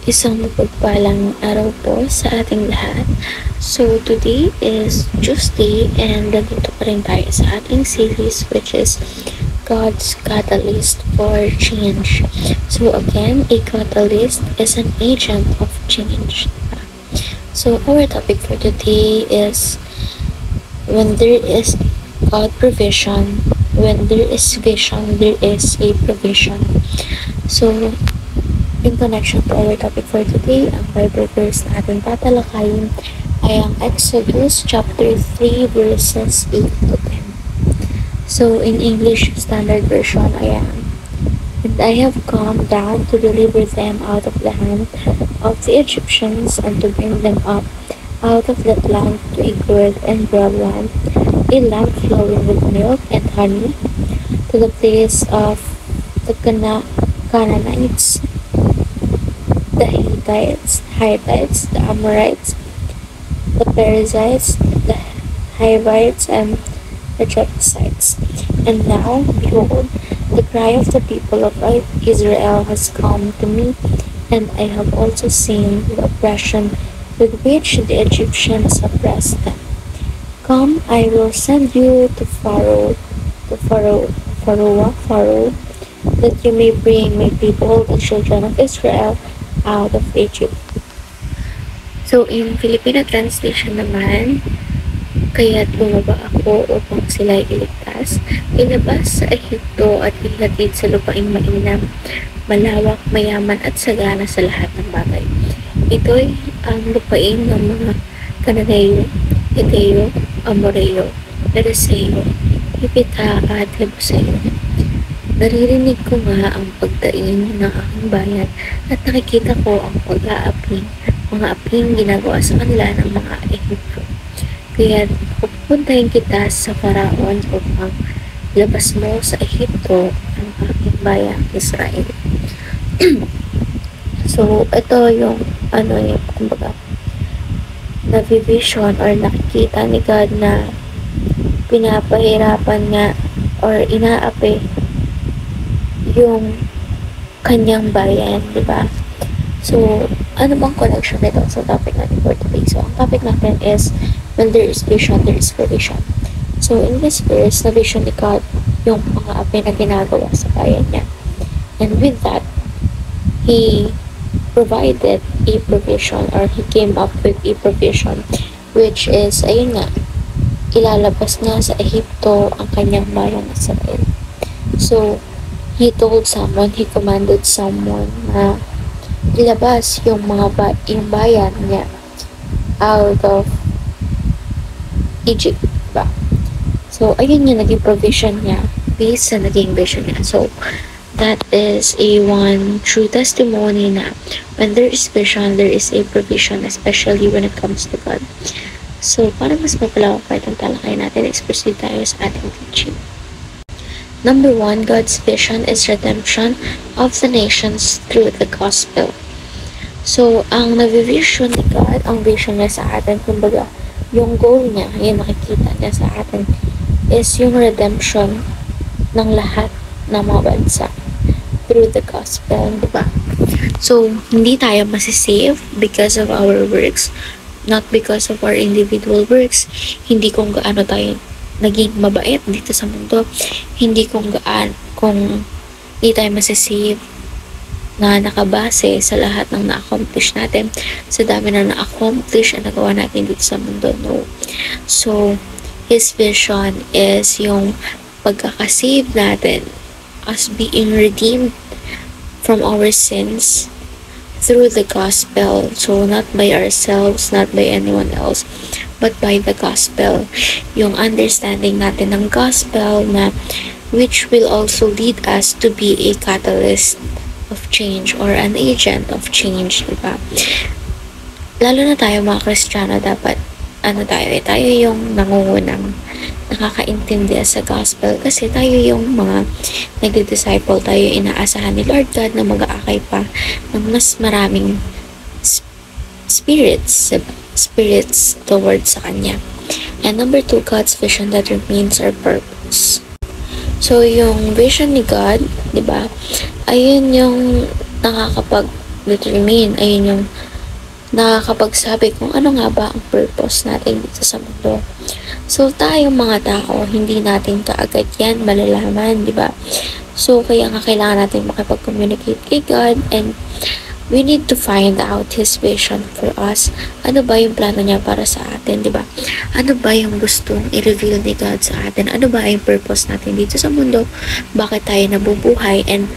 Isang mapagpalang araw po sa ating lahat. So, today is Tuesday and nandito pa rin tayo sa ating series which is God's Catalyst for Change. So, again, a catalyst is an agent of change. So, our topic for today is when there is God provision, when there is vision, there is a provision. So, in connection to our topic for today, ang Bible verse na ating tatalakayin ay ang Exodus chapter 3 verses 8 to 10. So, in English Standard Version, ayan. And I have come down to deliver them out of the hand of the Egyptians and to bring them up out of that land to a good and broad land, a land flowing with milk and honey, to the place of the Canaanites, the Hittites, the Amorites, the Perizzites, the Hivites, and the Jebusites. And now, behold, the cry of the people of Israel has come to me, and I have also seen the oppression with which the Egyptians oppressed them. Come, I will send you to Pharaoh, that you may bring my people, the children of Israel, out of Egypt. So, in Filipino translation naman, kaya't bumaba ako upang sila iligtas, ilabas sa Ehipto at ihatid sa lupaing mainam, malawak, mayaman at sagana sa lahat ng bagay. Ito'y ang lupain ng mga Canaaneo, Hitteo, Amoreo, Perizzieo, Hivita at Jebuseo. Naririnig ko nga ang pagdaing ng aking bayan at nakikita ko ang mga aping ginagawa sa kanila ng mga Ehipto. Kaya pupuntahin kita sa Faraon upang labas mo sa Ehipto ang aking bayan, Israel. So, ito yung kumbaga, na-vision or nakikita ni God na pinapahirapan nga or inaapi yung kanyang bayan, di ba? So, ano bang connection nito sa topic natin for today? So, ang topic natin is when there is vision, there is provision. So, in this verse, na-vision ni God yung mga api na ginagawa sa bayan niya. And with that, He provided a provision or He came up with a provision which is, ayun nga, ilalabas nga sa Ehipto ang kanyang bayan Israel. So, He told someone, He commanded someone na ilabas yung yung bayan niya out of Egypt, diba? So, ayun yung naging provision niya based sa naging vision niya. So, that is a one true testimony na when there is vision, there is a provision, especially when it comes to God. So, para mas mapalawak pa itong talakay natin, express tayo sa ating teaching. Number 1, God's vision is redemption of the nations through the gospel. So, ang navivision ni God, ang vision niya sa atin, kumbaga, yung goal niya, yung nakikita niya sa atin, is yung redemption ng lahat ng mga bansa through the gospel, di ba? So, hindi tayo masisave because of our works, not because of our individual works, hindi kung gaano tayo naging mabait dito sa mundo, hindi kung hindi tayo masisave na nakabase sa lahat ng na-accomplish natin, sa dami na na-accomplish na nagawa natin dito sa mundo, no. So, His vision is yung pagkakasave natin as being redeemed from our sins through the gospel. So, not by ourselves, not by anyone else, but by the gospel. Yung understanding natin ng gospel na which will also lead us to be a catalyst of change or an agent of change, diba? Lalo na tayo mga Kristiyano, dapat tayo yung nangungunang nakakaintindi sa gospel kasi tayo yung mga nagdi-disciple, tayo inaasahan ni Lord God na mag-aakay pa ng mas maraming spirits towards sa Kanya. And number 2, God's vision determines our purpose. So, yung vision ni God, di ba, ayun yung determine. Ayun yung nakakapagsabi kung ano nga ba ang purpose natin dito sa mundo. So, tayong mga tao, hindi natin kaagad yan malalaman, di ba? So, kaya nga kailangan natin makipag-communicate kay God, and we need to find out His vision for us. Ano ba yung plano niya para sa atin, di ba? Ano ba yung gustong i-reveal ni God sa atin? Ano ba yung purpose natin dito sa mundo? Bakit tayo nabubuhay? And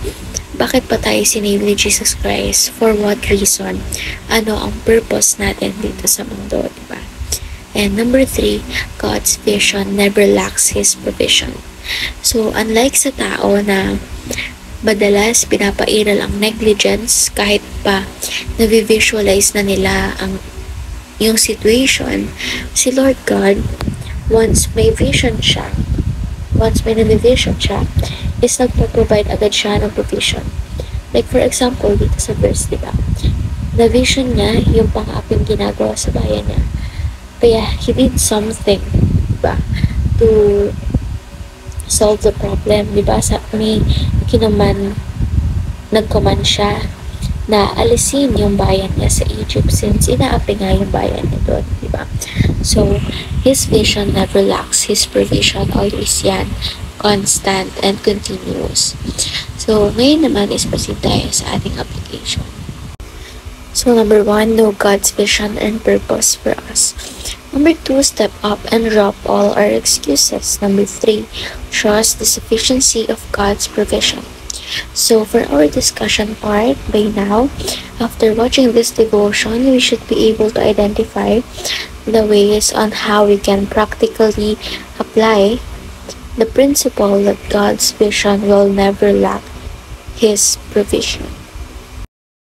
bakit pa tayo sinave ni Jesus Christ? For what reason? Ano ang purpose natin dito sa mundo, di ba? And number 3, God's vision never lacks His provision. So, unlike sa tao na madalas pinapairal ang negligence kahit pa na-visualize na nila yung situation, si Lord God, once may na-vision siya, is nagpo-provide agad siya ng provision. Like for example, dito sa verse, diba? Na-vision niya yung pang-aping ginagawa sa bayan niya. Kaya he did something, diba? To solve the problem, diba? Nag-command siya na alisin yung bayan niya sa Egypt since inaapi nga yung bayan niya doon, diba? So, His vision never lacks His provision. Always yan. Constant and continuous. So, ngayon naman is proceed tayo sa ating application. So, number 1, know God's vision and purpose for us. Number 2, step up and drop all our excuses. Number 3, trust the sufficiency of God's provision. So, for our discussion part, by now, after watching this devotion, we should be able to identify the ways on how we can practically apply the principle that God's vision will never lack His provision.